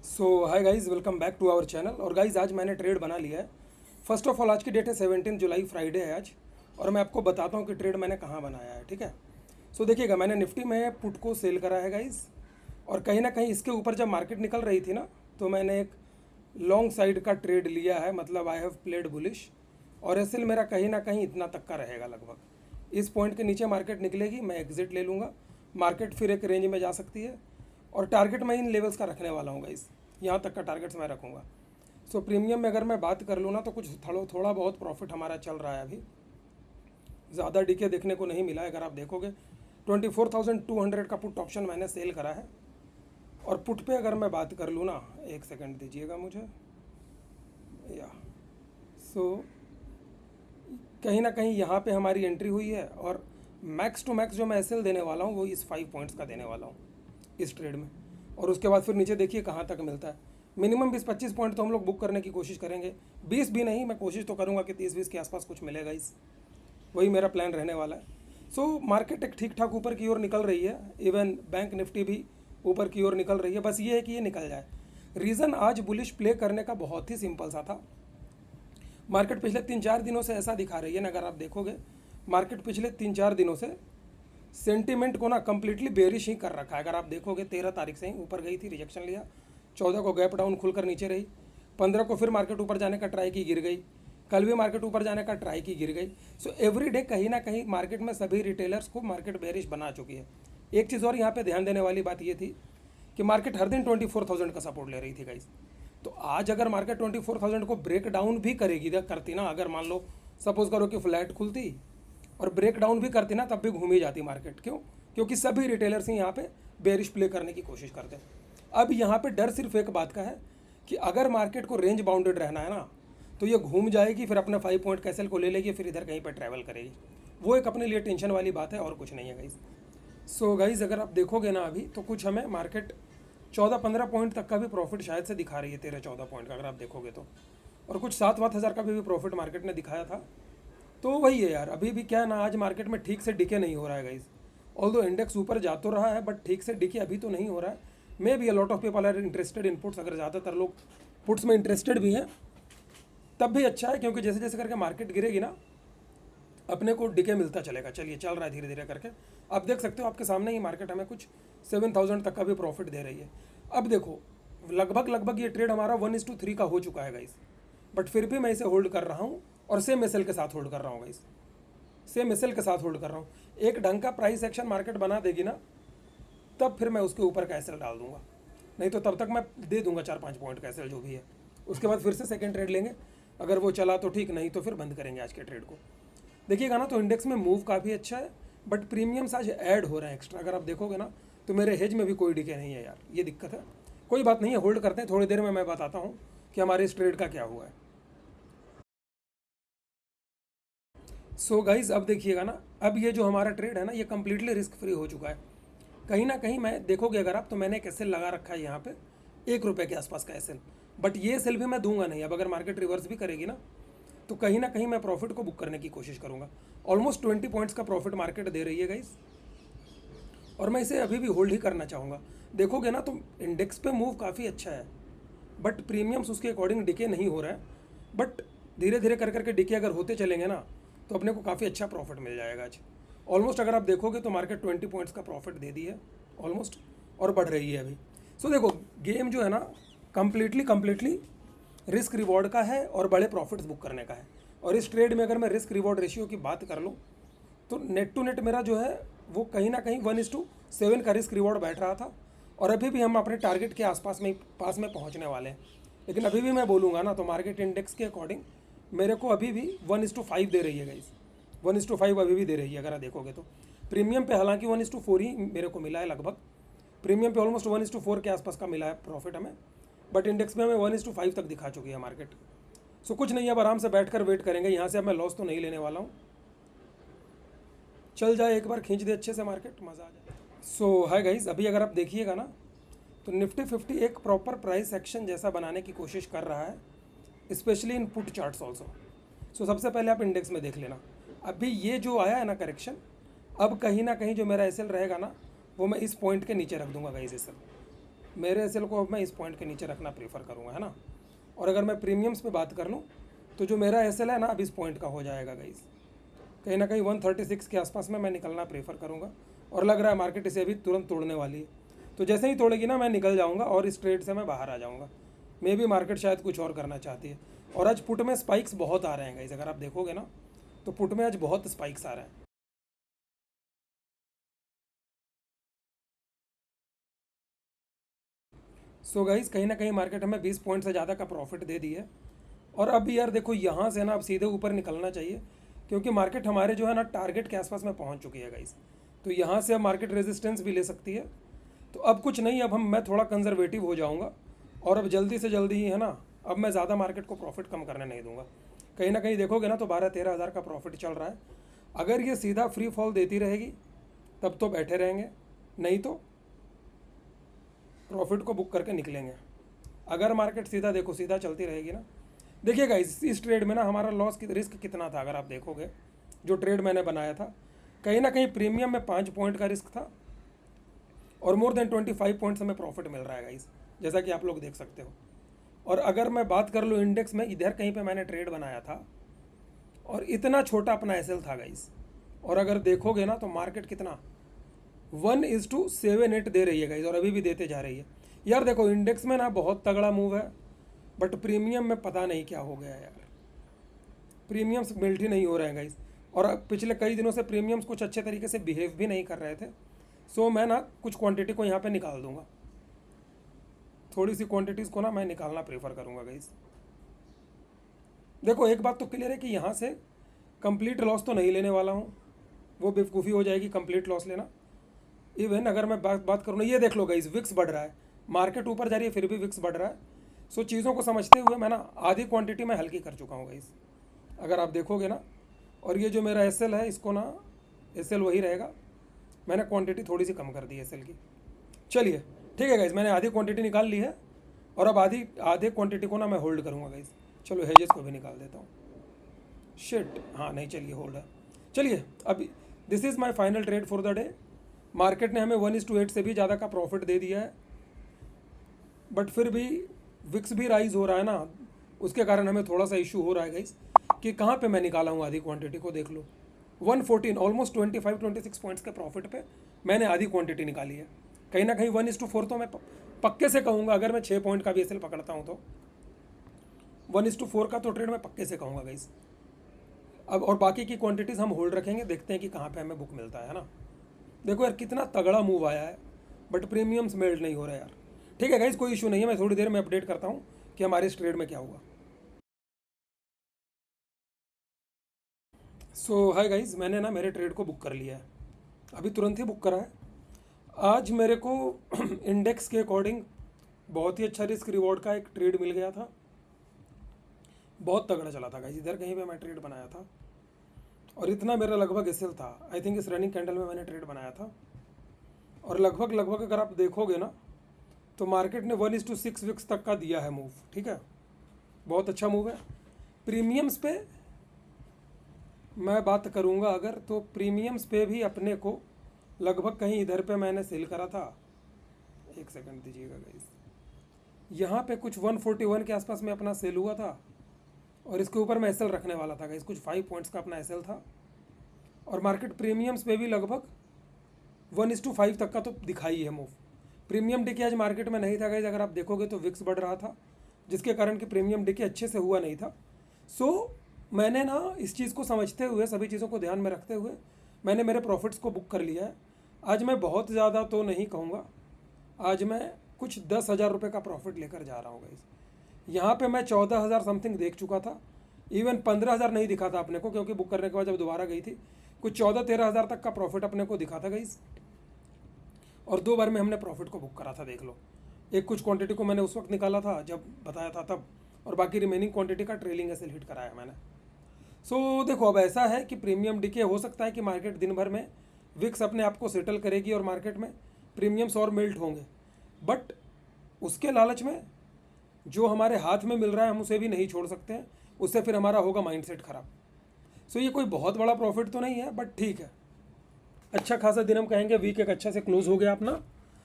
So hi guys, welcome back to our channel. और guys आज मैंने ट्रेड बना लिया है। फर्स्ट ऑफ ऑल आज की डेट है 17 जुलाई, फ्राइडे है आज। और मैं आपको बताता हूँ कि ट्रेड मैंने कहाँ बनाया है, ठीक है। सो देखिएगा, मैंने निफ्टी में पुट को सेल करा है गाइज़। और कहीं ना कहीं इसके ऊपर जब मार्केट निकल रही थी ना, तो मैंने एक लॉन्ग साइड का ट्रेड लिया है, मतलब आई हैव प्लेड बुलिश। और एसएल मेरा कहीं ना कहीं इतना तक का रहेगा लगभग। इस पॉइंट के नीचे मार्केट निकलेगी, मैं एग्जिट ले लूँगा। मार्केट फिर एक रेंज में जा सकती है। और टारगेट मैं इन लेवल्स का रखने वाला हूँ गाइस, यहाँ तक का टारगेट्स मैं रखूँगा। सो प्रीमियम में अगर मैं बात कर लूँ ना, तो कुछ थोड़ा बहुत प्रॉफिट हमारा चल रहा है अभी। ज़्यादा डीके देखने को नहीं मिला है। अगर आप देखोगे 24,200 का पुट ऑप्शन मैंने सेल करा है। और पुट पे अगर मैं बात कर लूँ ना, एक सेकंड दीजिएगा मुझे। या सो कहीं ना कहीं यहाँ पे हमारी एंट्री हुई है। और मैक्स टू मैक्स जो मैं एसएल देने वाला हूँ वो इस 5 पॉइंट्स का देने वाला हूँ इस ट्रेड में। और उसके बाद फिर नीचे देखिए कहाँ तक मिलता है। मिनिमम 20-25 पॉइंट तो हम लोग बुक करने की कोशिश करेंगे। 20 भी नहीं, मैं कोशिश तो करूँगा कि 30-20 के आसपास कुछ मिलेगा इस, वही मेरा प्लान रहने वाला है। सो मार्केट एक ठीक ठाक ऊपर की ओर निकल रही है। इवन बैंक निफ्टी भी ऊपर की ओर निकल रही है। बस ये है कि ये निकल जाए। रीज़न आज बुलिश प्ले करने का बहुत ही सिंपल सा था। मार्केट पिछले 3-4 दिनों से ऐसा दिखा रही है ना, अगर आप देखोगे मार्केट पिछले 3-4 दिनों से सेंटीमेंट को ना कम्प्लीटली बेरिश ही कर रखा है। अगर आप देखोगे 13 तारीख से ही ऊपर गई थी, रिजेक्शन लिया। 14 को गैप डाउन खुलकर नीचे रही। 15 को फिर मार्केट ऊपर जाने का ट्राई की, गिर गई। कल भी मार्केट ऊपर जाने का ट्राई की, गिर गई। सो एवरी डे कहीं ना कहीं मार्केट में सभी रिटेलर्स को मार्केट बेरिश बना चुकी है। एक चीज़ और यहाँ पे ध्यान देने वाली बात ये थी कि मार्केट हर दिन 24,000 का सपोर्ट ले रही थी गाइस। तो आज अगर मार्केट 24,000 को ब्रेक डाउन भी करेगी, करती ना, अगर मान लो सपोज करो कि फ्लैट खुलती और ब्रेक डाउन भी करती ना, तब भी घूम ही जाती मार्केट। क्यों? क्योंकि सभी रिटेलर्स ही यहाँ पे बेरिश प्ले करने की कोशिश करते हैं। अब यहाँ पे डर सिर्फ एक बात का है कि अगर मार्केट को रेंज बाउंडेड रहना है ना, तो ये घूम जाएगी, फिर अपना 5 पॉइंट कैसल को ले लेगी, फिर इधर कहीं पर ट्रैवल करेगी। वो एक अपने लिए टेंशन वाली बात है, और कुछ नहीं है गाइज। सो गाइज अगर आप देखोगे ना अभी, तो कुछ हमें मार्केट 14-15 पॉइंट तक का भी प्रॉफिट शायद से दिखा रही है, 13-14 पॉइंट का अगर आप देखोगे तो। और कुछ 7-8 हज़ार का भी प्रॉफिट मार्केट ने दिखाया था। तो वही है यार, अभी भी क्या है ना, आज मार्केट में ठीक से डिके नहीं हो रहा है गाइज। ऑल्दो इंडेक्स ऊपर जा तो रहा है, बट ठीक से डिके अभी तो नहीं हो रहा है। Maybe a lot of people are interested in puts. अगर ज़्यादातर लोग पुट्स में इंटरेस्टेड भी हैं तब भी अच्छा है, क्योंकि जैसे जैसे करके मार्केट गिरेगी ना, अपने को डिके मिलता चलेगा। चलिए, चल रहा है धीरे धीरे करके। आप देख सकते हो आपके सामने ही मार्केट हमें कुछ 7,000 तक का भी प्रॉफिट दे रही है। अब देखो, लगभग लगभग ये ट्रेड हमारा 1:3 का हो चुका है गाइस। बट फिर भी मैं इसे होल्ड कर रहा हूँ, और सेम एसएल के साथ होल्ड कर रहा हूँ गाइस। सेम एसएल के साथ होल्ड कर रहा हूँ। एक ढंग का प्राइस एक्शन मार्केट बना देगी ना, तब फिर मैं उसके ऊपर का एसएल डाल दूंगा। नहीं तो तब तक मैं दे दूंगा 4-5 पॉइंट का एसएल जो भी है। उसके बाद फिर से सेकेंड ट्रेड लेंगे। अगर वो चला तो ठीक, नहीं तो फिर बंद करेंगे आज के ट्रेड को। देखिएगा ना, तो इंडेक्स में मूव काफ़ी अच्छा है, बट प्रीमियम्स आज ऐड हो रहे हैं एक्स्ट्रा। अगर आप देखोगे ना, तो मेरे हेज में भी कोई डिके नहीं है यार, ये दिक्कत है। कोई बात नहीं है, होल्ड करते हैं। थोड़ी देर में मैं बताता हूँ कि हमारे इस ट्रेड का क्या हुआ है। सो गाइज अब देखिएगा ना, अब ये जो हमारा ट्रेड है ना, ये कम्प्लीटली रिस्क फ्री हो चुका है। कहीं ना कहीं मैं देखोगे अगर आप, तो मैंने एक एसएल लगा रखा है यहाँ पे, 1 रुपये के आसपास का एसएल। बट ये एसएल भी मैं दूंगा नहीं। अब अगर मार्केट रिवर्स भी करेगी ना, तो कहीं ना कहीं मैं प्रॉफिट को बुक करने की कोशिश करूँगा। ऑलमोस्ट 20 पॉइंट्स का प्रॉफिट मार्केट दे रही है गाइज, और मैं इसे अभी भी होल्ड ही करना चाहूँगा। देखोगे ना, तो इंडेक्स पे मूव काफ़ी अच्छा है, बट प्रीमियम्स उसके अकॉर्डिंग डिके नहीं हो रहा है। बट धीरे धीरे कर करके डिके अगर होते चलेंगे ना, तो अपने को काफ़ी अच्छा प्रॉफिट मिल जाएगा आज। ऑलमोस्ट अगर आप देखोगे तो मार्केट 20 पॉइंट्स का प्रॉफिट दे दी है ऑलमोस्ट, और बढ़ रही है अभी। सो देखो, गेम जो है ना, कम्प्लीटली कम्प्लीटली रिस्क रिवॉर्ड का है, और बड़े प्रॉफिट्स बुक करने का है। और इस ट्रेड में अगर मैं रिस्क रिवॉर्ड रेशियो की बात कर लूँ, तो नेट टू नेट मेरा जो है वो कहीं ना कहीं 1:7 का रिस्क रिवॉर्ड बैठ रहा था। और अभी भी हम अपने टारगेट के आसपास में पास में पहुंचने वाले हैं। लेकिन अभी भी मैं बोलूँगा ना, तो मार्केट इंडेक्स के अकॉर्डिंग मेरे को अभी भी 1:5 दे रही है गाइस। 1:5 अभी भी दे रही है अगर आप देखोगे तो। प्रीमियम पे हालांकि 1:4 ही मेरे को मिला है लगभग। प्रीमियम पे ऑलमोस्ट 1:4 के आसपास का मिला है प्रॉफिट हमें। बट इंडेक्स में हमें 1:5 तक दिखा चुकी है मार्केट। सो कुछ नहीं, अब आराम से बैठ कर वेट करेंगे। यहाँ से अब मैं लॉस तो नहीं लेने वाला हूँ। चल जाए एक बार, खींच दे अच्छे से मार्केट, मज़ा आ जाए। सो हाय गाइस, अभी अगर आप देखिएगा ना, तो निफ्टी 50 एक प्रॉपर प्राइस एक्शन जैसा बनाने की कोशिश कर रहा है, specially input charts also. So सबसे पहले आप इंडेक्स में देख लेना। अभी ये जो आया है ना करेक्शन, अब कहीं ना कहीं जो मेरा एसएल रहेगा ना, वो मैं इस पॉइंट के नीचे रख दूंगा गाइस एसएल। मेरे एसएल को अब मैं इस पॉइंट के नीचे रखना प्रेफर करूँगा, है ना। और अगर मैं प्रीमियम्स पे बात कर लूँ तो जो मेरा एसएल है ना अब इस पॉइंट का हो जाएगा गाइस, कहीं ना कहीं 136 के आसपास में मैं निकलना प्रेफर करूँगा। और लग रहा है मार्केट इसे अभी तुरंत तोड़ने वाली है, तो जैसे ही तोड़ेगी ना मैं निकल जाऊँगा और इस ट्रेड से मैं बाहर आ जाऊँगा। मे भी मार्केट शायद कुछ और करना चाहती है। और आज पुट में स्पाइक्स बहुत आ रहे हैं गाइस, अगर आप देखोगे ना तो पुट में आज बहुत स्पाइक्स आ रहे हैं। सो गाइस कहीं ना कहीं मार्केट हमें 20 पॉइंट से ज़्यादा का प्रॉफिट दे दी है। और अब यार देखो यहाँ से ना अब सीधे ऊपर निकलना चाहिए, क्योंकि मार्केट हमारे जो है ना टारगेट के आसपास में पहुँच चुकी है गाइस। तो यहाँ से अब मार्केट रेजिस्टेंस भी ले सकती है। तो अब कुछ नहीं, अब मैं थोड़ा कंजर्वेटिव हो जाऊँगा और अब जल्दी से जल्दी ही है ना, अब मैं ज़्यादा मार्केट को प्रॉफिट कम करने नहीं दूंगा। कहीं ना कहीं देखोगे ना तो 12-13 हज़ार का प्रॉफिट चल रहा है। अगर ये सीधा फ्री फॉल देती रहेगी तब तो बैठे रहेंगे, नहीं तो प्रॉफिट को बुक करके निकलेंगे। अगर मार्केट सीधा देखो सीधा चलती रहेगी ना, देखिएगा इस ट्रेड में ना हमारा लॉस की रिस्क कितना था। अगर आप देखोगे जो ट्रेड मैंने बनाया था, कहीं ना कहीं प्रीमियम में 5 पॉइंट का रिस्क था और मोर देन 25 पॉइंट्स हमें प्रॉफिट मिल रहा है गाइस, जैसा कि आप लोग देख सकते हो। और अगर मैं बात कर लूँ इंडेक्स में, इधर कहीं पे मैंने ट्रेड बनाया था और इतना छोटा अपना एसएल था गाइस। और अगर देखोगे ना तो मार्केट कितना 1:78 दे रही है गाइस, और अभी भी देते जा रही है। यार देखो इंडेक्स में ना बहुत तगड़ा मूव है, बट प्रीमियम में पता नहीं क्या हो गया यार, प्रीमियम्स मिल्ट ही नहीं हो रहे हैं गाइस। और पिछले कई दिनों से प्रीमियम्स कुछ अच्छे तरीके से बिहेव भी नहीं कर रहे थे। सो मैं ना कुछ क्वांटिटी को यहाँ पे निकाल दूंगा, थोड़ी सी क्वांटिटीज़ को ना मैं निकालना प्रेफर करूँगा गाइस। देखो एक बात तो क्लियर है कि यहाँ से कंप्लीट लॉस तो नहीं लेने वाला हूँ, वो बेवकूफ़ी हो जाएगी कंप्लीट लॉस लेना। इवन अगर मैं बात करूँ ना, ये देख लो गाइस विक्स बढ़ रहा है, मार्केट ऊपर जा रही है फिर भी विक्स बढ़ रहा है। सो चीज़ों को समझते हुए मैं ना आधी क्वांटिटी में हल्की कर चुका हूँ गाइस, अगर आप देखोगे ना। और ये जो मेरा एसएल है इसको ना, एसएल वही रहेगा, मैंने क्वांटिटी थोड़ी सी कम कर दी एसएल की। चलिए ठीक है गाइस, मैंने आधी क्वांटिटी निकाल ली है और अब आधे क्वांटिटी को ना मैं होल्ड करूँगा गाइस। चलो हेजेस को भी निकाल देता हूँ। शिट, हाँ नहीं चलिए होल्ड है। चलिए अब this is my final trade for the day. Market ने हमें 1:8 से भी ज़्यादा का प्रॉफिट दे दिया है, बट फिर भी विक्स भी राइज हो रहा है ना, उसके कारण हमें थोड़ा सा इशू हो रहा है गाइस कि कहाँ पे मैं निकाला हूँ आधी क्वांटिटी को। देख लो 114 ऑलमोस्ट 25-26 पॉइंट्स के प्रॉफिट पे मैंने आधी क्वांटिटी निकाली है। कहीं ना कहीं 1:4 तो मैं पक्के से कहूँगा, अगर मैं 6 पॉइंट का भी एसएल पकड़ता हूँ तो 1:4 का तो ट्रेड मैं पक्के से कहूँगा गाइस। अब और बाकी की क्वांटिटीज़ हम होल्ड रखेंगे, देखते हैं कि कहाँ पे हमें बुक मिलता है ना। देखो यार कितना तगड़ा मूव आया है, बट प्रीमियम्स मेल्ट नहीं हो रहा यार। ठीक है गाइस कोई इशू नहीं है, मैं थोड़ी देर में अपडेट करता हूँ कि हमारे इस ट्रेड में क्या हुआ। सो हाय गाइस, मैंने ना मेरे ट्रेड को बुक कर लिया है, अभी तुरंत ही बुक करा है। आज मेरे को इंडेक्स के अकॉर्डिंग बहुत ही अच्छा रिस्क रिवॉर्ड का एक ट्रेड मिल गया था, बहुत तगड़ा चला था गाइस। इधर कहीं पे मैं ट्रेड बनाया था और इतना मेरा लगभग एसएल था। आई थिंक इस रनिंग कैंडल में मैंने ट्रेड बनाया था और लगभग अगर आप देखोगे ना तो मार्केट ने 1:6 विक्स तक का दिया है मूव। ठीक है, बहुत अच्छा मूव है। प्रीमियम्स पे मैं बात करूँगा अगर, तो प्रीमियम्स पे भी अपने को लगभग कहीं इधर पे मैंने सेल करा था, एक सेकंड दीजिएगा गाइस, यहाँ पे कुछ 141 के आसपास में अपना सेल हुआ था और इसके ऊपर मैं एसएल रखने वाला था गाइस, कुछ 5 पॉइंट्स का अपना एसएल था। और मार्केट प्रीमियम्स पे भी लगभग 1:5 तक का तो दिखाई है मूव। प्रीमियम डिके आज मार्केट में नहीं था गाइस, अगर आप देखोगे तो विक्स बढ़ रहा था, जिसके कारण कि प्रीमियम डिके अच्छे से हुआ नहीं था। सो मैंने ना इस चीज़ को समझते हुए, सभी चीज़ों को ध्यान में रखते हुए मैंने मेरे प्रॉफिट्स को बुक कर लिया है। आज मैं बहुत ज़्यादा तो नहीं कहूँगा, आज मैं कुछ 10,000 रुपये का प्रॉफिट लेकर जा रहा हूँ गाइस। यहाँ पे मैं 14,000 समथिंग देख चुका था, इवन 15,000 नहीं दिखा था अपने को, क्योंकि बुक करने के बाद जब दोबारा गई थी कुछ 14-13 हज़ार तक का प्रॉफिट अपने को दिखा था गाइस। और 2 बार में हमने प्रॉफिट को बुक करा था, देख लो। एक कुछ क्वांटिटी को मैंने उस वक्त निकाला था जब बताया था तब, और बाकी रिमेनिंग क्वांटिटी का ट्रेलिंग एसएल हिट कराया मैंने। सो देखो अब ऐसा है कि प्रीमियम डिके हो सकता है कि मार्केट दिन भर में विक्स अपने आप को सेटल करेगी और मार्केट में प्रीमियम्स और मेल्ट होंगे, बट उसके लालच में जो हमारे हाथ में मिल रहा है हम उसे भी नहीं छोड़ सकते हैं, उससे फिर हमारा होगा माइंडसेट खराब। सो ये कोई बहुत बड़ा प्रॉफिट तो नहीं है, बट ठीक है, अच्छा खासा दिन हम कहेंगे वीक एक अच्छा से क्लोज हो गया अपना।